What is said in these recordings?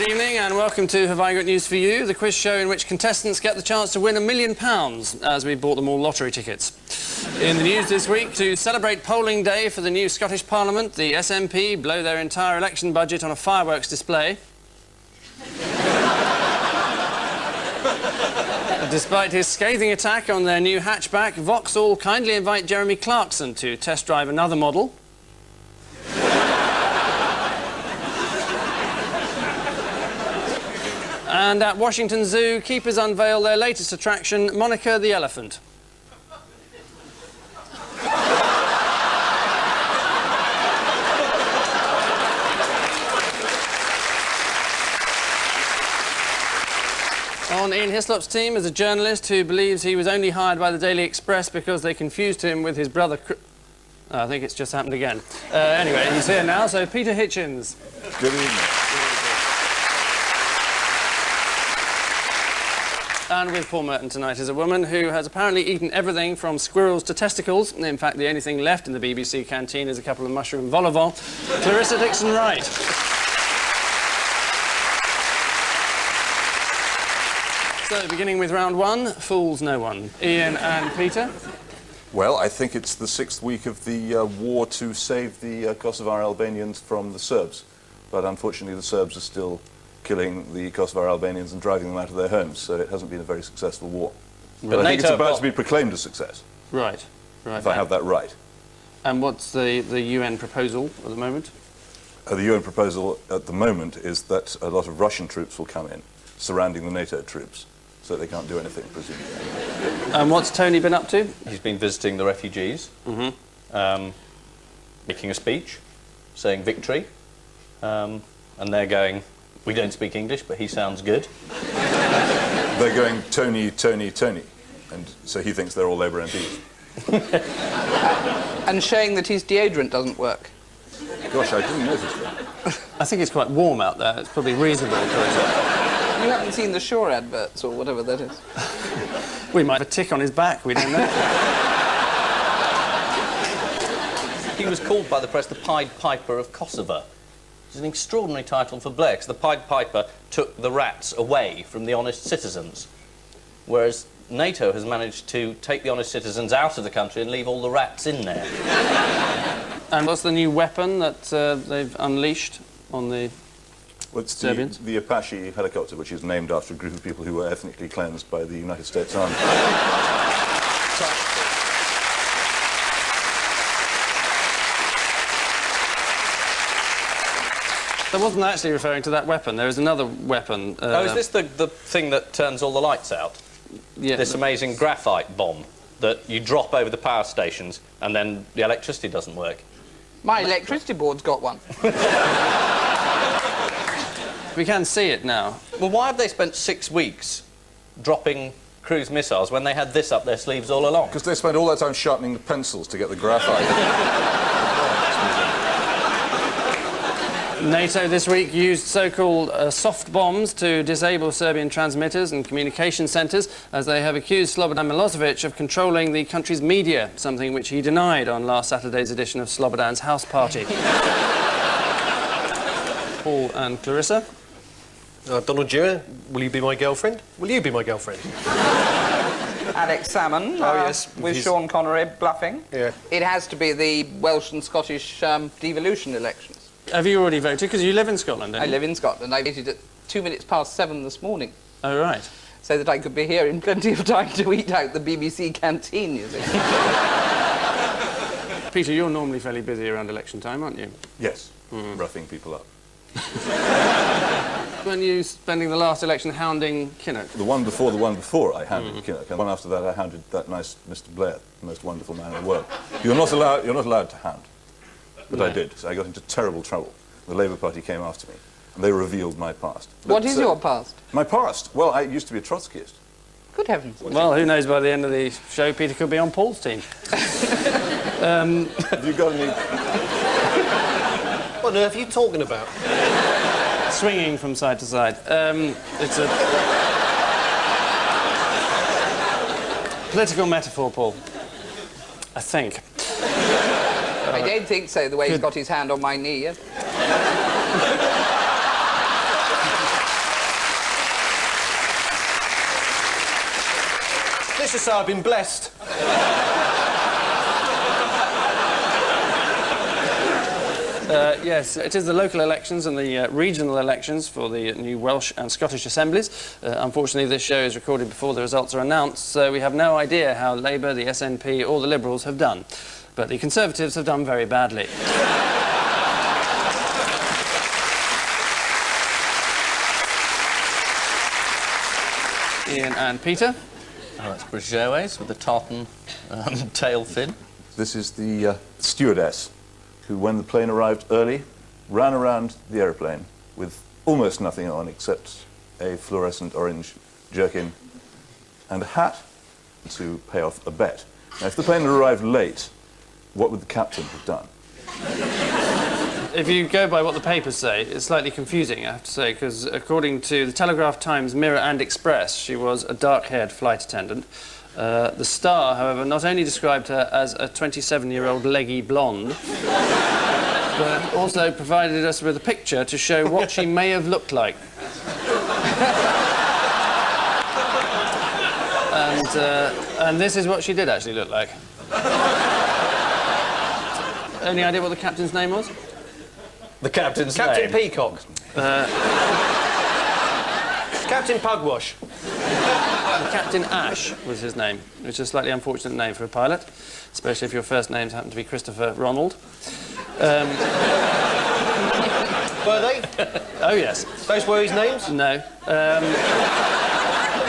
Good evening and welcome to Have I Got News For You, the quiz show in which contestants get the chance to win £1 million as we bought them all lottery tickets. In the news this week, to celebrate polling day for the new Scottish Parliament, the SNP blow their entire election budget on a fireworks display. Despite his scathing attack on their new hatchback, Vauxhall kindly invite Jeremy Clarkson to test drive another model. And at Washington Zoo, keepers unveil their latest attraction, Monica the Elephant. On Ian Hislop's team is a journalist who believes he was only hired by the Daily Express because they confused him with his brother... I think it's just happened again. Anyway, he's here now, so Peter Hitchens. Good evening. And with Paul Merton tonight is a woman who has apparently eaten everything from squirrels to testicles. In fact, the only thing left in the BBC canteen is a couple of mushroom vol au vent. Clarissa Dixon-Wright. So, beginning with round one, fools no one. Ian and Peter. Well, I think it's the 6th week of the war to save the Kosovar Albanians from the Serbs. But unfortunately, the Serbs are still killing the Kosovar Albanians and driving them out of their homes, so it hasn't been a very successful war. But I think it's about to be proclaimed a success. Right. If I have that right. And what's the UN proposal at the moment? The UN proposal at the moment is that a lot of Russian troops will come in, surrounding the NATO troops, so they can't do anything, presumably. And what's Tony been up to? He's been visiting the refugees, making a speech, saying victory, and they're going, we don't speak English, but he sounds good. They're going, Tony, Tony, Tony, and so he thinks they're all Labour MPs. And showing that his deodorant doesn't work. Gosh, I didn't notice that. I think it's quite warm out there. It's probably reasonable. You haven't seen the Shore adverts or whatever that is. We might have a tick on his back, we don't know. He was called by the press the Pied Piper of Kosovo. It's an extraordinary title for Blair, because the Pied Piper took the rats away from the honest citizens, whereas NATO has managed to take the honest citizens out of the country and leave all the rats in there. And what's the new weapon that they've unleashed on the Serbians? The Apache helicopter, which is named after a group of people who were ethnically cleansed by the United States Army. I wasn't actually referring to that weapon. There is another weapon. Oh, is this the thing that turns all the lights out? Yeah, this amazing graphite bomb that you drop over the power stations and then the electricity doesn't work? My electricity board's got one. We can see it now. Well, why have they spent 6 weeks dropping cruise missiles when they had this up their sleeves all along? Because they spent all that time sharpening the pencils to get the graphite. NATO this week used so-called soft bombs to disable Serbian transmitters and communication centres as they have accused Slobodan Milosevic of controlling the country's media, something which he denied on last Saturday's edition of Slobodan's House Party. Paul and Clarissa. Donald Dewar, will you be my girlfriend? Will you be my girlfriend? Alex Salmon, yes. with Sean Connery bluffing. Yeah. It has to be the Welsh and Scottish devolution elections. Have you already voted? Because you live in Scotland, don't I you? live in Scotland. I voted at 7:02 this morning. Oh, right. So that I could be here in plenty of time to eat out the BBC canteen, you see. Peter, you're normally fairly busy around election time, aren't you? Yes, roughing people up. Weren't you spending the last election hounding Kinnock? The one before I hounded Kinnock, and the one after that I hounded that nice Mr. Blair, the most wonderful man in the world. You're not allowed to hound. But No. I did, so I got into terrible trouble. The Labour Party came after me, and they revealed my past. What is your past? My past? Well, I used to be a Trotskyist. Good heavens. Well, who knows, by the end of the show, Peter could be on Paul's team. Have you got any... What on earth are you talking about? Swinging from side to side. It's a... political metaphor, Paul. I think. I don't think so, the way he's got his hand on my knee. Yes? Let's just say I've been blessed. Yes, it is the local elections and the regional elections for the new Welsh and Scottish Assemblies. Unfortunately, this show is recorded before the results are announced, so we have no idea how Labour, the SNP or the Liberals have done. But the Conservatives have done very badly. Ian and Peter. Oh, that's British Airways with the tartan tail fin. This is the stewardess who, when the plane arrived early, ran around the aeroplane with almost nothing on except a fluorescent orange jerkin and a hat to pay off a bet. Now, if the plane had arrived late, what would the captain have done? If you go by what the papers say, it's slightly confusing, I have to say, because according to the Telegraph, Times, Mirror and Express, she was a dark-haired flight attendant. The Star, however, not only described her as a 27-year-old leggy blonde, but also provided us with a picture to show what she may have looked like. And this is what she did actually look like. Any idea what the captain's name was? The captain's Captain name? Peacock. Captain Pugwash. Captain Ash was his name, which is a slightly unfortunate name for a pilot, especially if your first names happen to be Christopher Ronald. Were they? Oh, yes. Those were his names? No. Why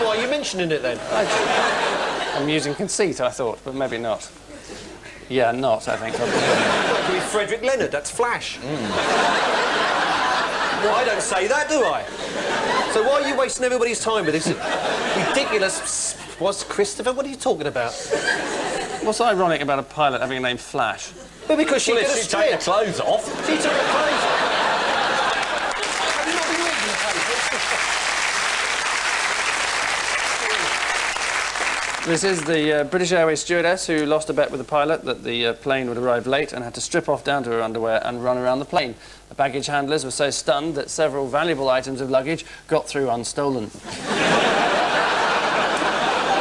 are you mentioning it then? I'm using conceit, I thought, but maybe not. Yeah, not, I think. Well, it could be Frederick Leonard, that's Flash. Well, I don't say that, do I? So why are you wasting everybody's time with this ridiculous... What's Christopher? What are you talking about? What's ironic about a pilot having a name Flash? Well, because she Well, did if a she take her did. clothes off. She took her clothes off. Have you not been reading the papers? This is the British Airways stewardess who lost a bet with the pilot that the plane would arrive late and had to strip off down to her underwear and run around the plane. The baggage handlers were so stunned that several valuable items of luggage got through unstolen.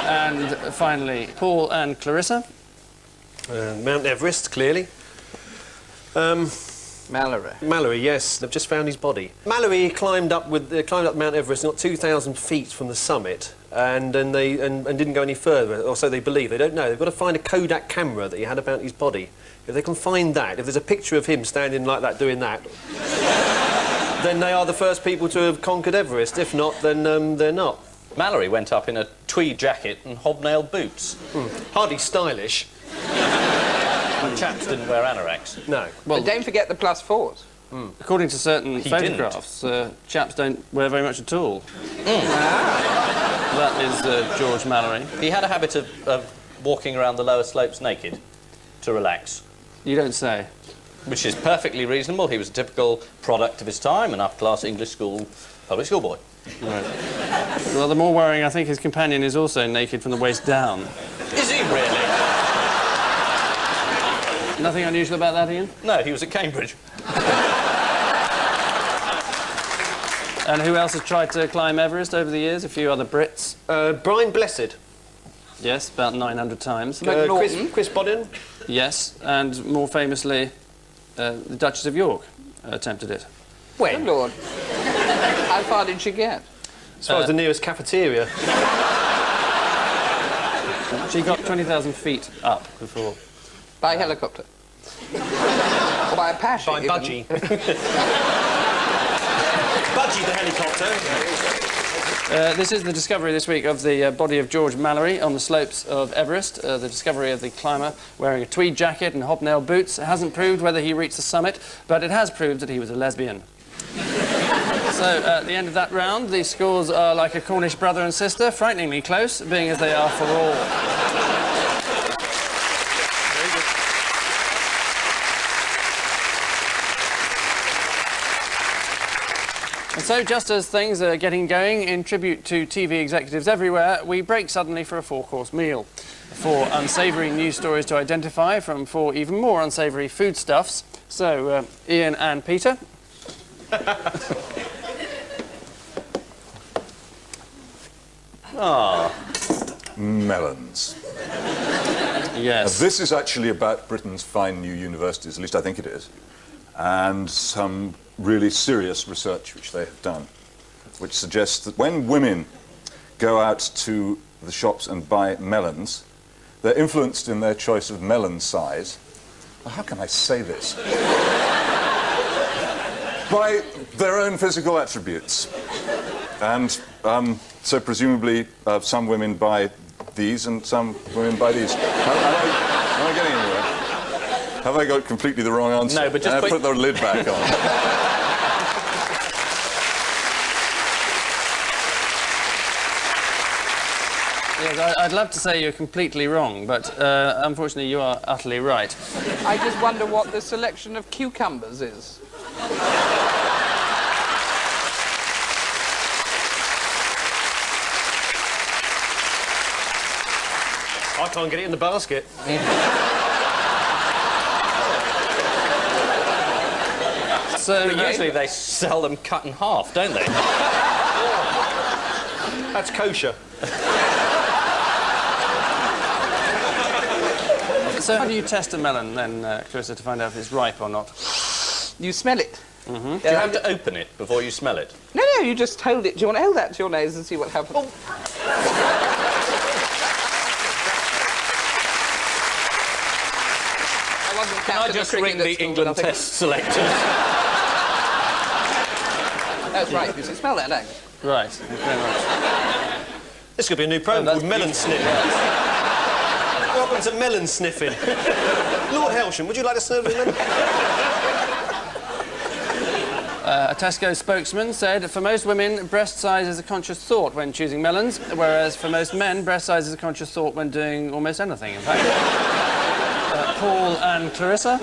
And finally, Paul and Clarissa. Mount Everest, clearly. Mallory. Mallory, yes, they've just found his body. Mallory climbed up Mount Everest, got 2,000 feet from the summit, and didn't go any further, or so they believe. They don't know. They've got to find a Kodak camera that he had about his body. If they can find that, if there's a picture of him standing like that doing that, then they are the first people to have conquered Everest. If not, then they're not. Mallory went up in a tweed jacket and hobnailed boots. Hardly stylish. And chaps didn't wear anoraks. No. Well, But don't forget the +4s. according to certain He photographs, chaps don't wear very much at all. That is George Mallory. He had a habit of walking around the lower slopes naked to relax, You don't say. which is perfectly reasonable. He was a typical product of his time, an upper-class English public school boy. Right. Well, the more worrying, I think his companion is also naked from the waist down. Is he really? Nothing unusual about that, Ian? No, he was at Cambridge. And who else has tried to climb Everest over the years? A few other Brits. Brian Blessed. Yes, about 900 times. McNaughton. Chris Bodden. Yes, and more famously, the Duchess of York attempted it. Good Lord. How far did she get? As far as the nearest cafeteria. She got 20,000 feet up before. By helicopter? Or by Apache? By even? Budgie. Budgie the helicopter. This is the discovery this week of the body of George Mallory on the slopes of Everest. The discovery of the climber wearing a tweed jacket and hobnail boots. It hasn't proved whether he reached the summit, but it has proved that he was a lesbian. So, at the end of that round, the scores are like a Cornish brother and sister, frighteningly close, being as they are for all. And so, just as things are getting going, in tribute to TV executives everywhere, we break suddenly for a four-course meal. 4 unsavoury news stories to identify from 4 even more unsavoury foodstuffs. So, Ian and Peter. melons. Yes. This is actually about Britain's fine new universities, at least I think it is, and some really serious research which they have done, which suggests that when women go out to the shops and buy melons, they're influenced in their choice of melon size. How can I say this? By their own physical attributes. And so presumably some women buy these and some women buy these. Am I getting anywhere? Have I got completely the wrong answer? No, but just and I put the lid back on. Yes, I'd love to say you're completely wrong, but unfortunately you are utterly right. I just wonder what the selection of cucumbers is. I can't get it in the basket. So Usually they sell them cut in half, don't they? That's kosher. So how do you test a melon then, Clarissa, to find out if it's ripe or not? You smell it. Do you have to open it before you smell it? No, you just hold it. Do you want to hold that to your nose and see what happens? Oh. Can I just ring the England test selectors? That's right. You smell that, don't you? Right, thank you very much. This could be a new programme called Melon Sniff. Welcome to melon sniffing. Lord Helsham, would you like to sniff a melon? A Tesco spokesman said, for most women, breast size is a conscious thought when choosing melons, whereas for most men, breast size is a conscious thought when doing almost anything, in fact. Paul and Clarissa,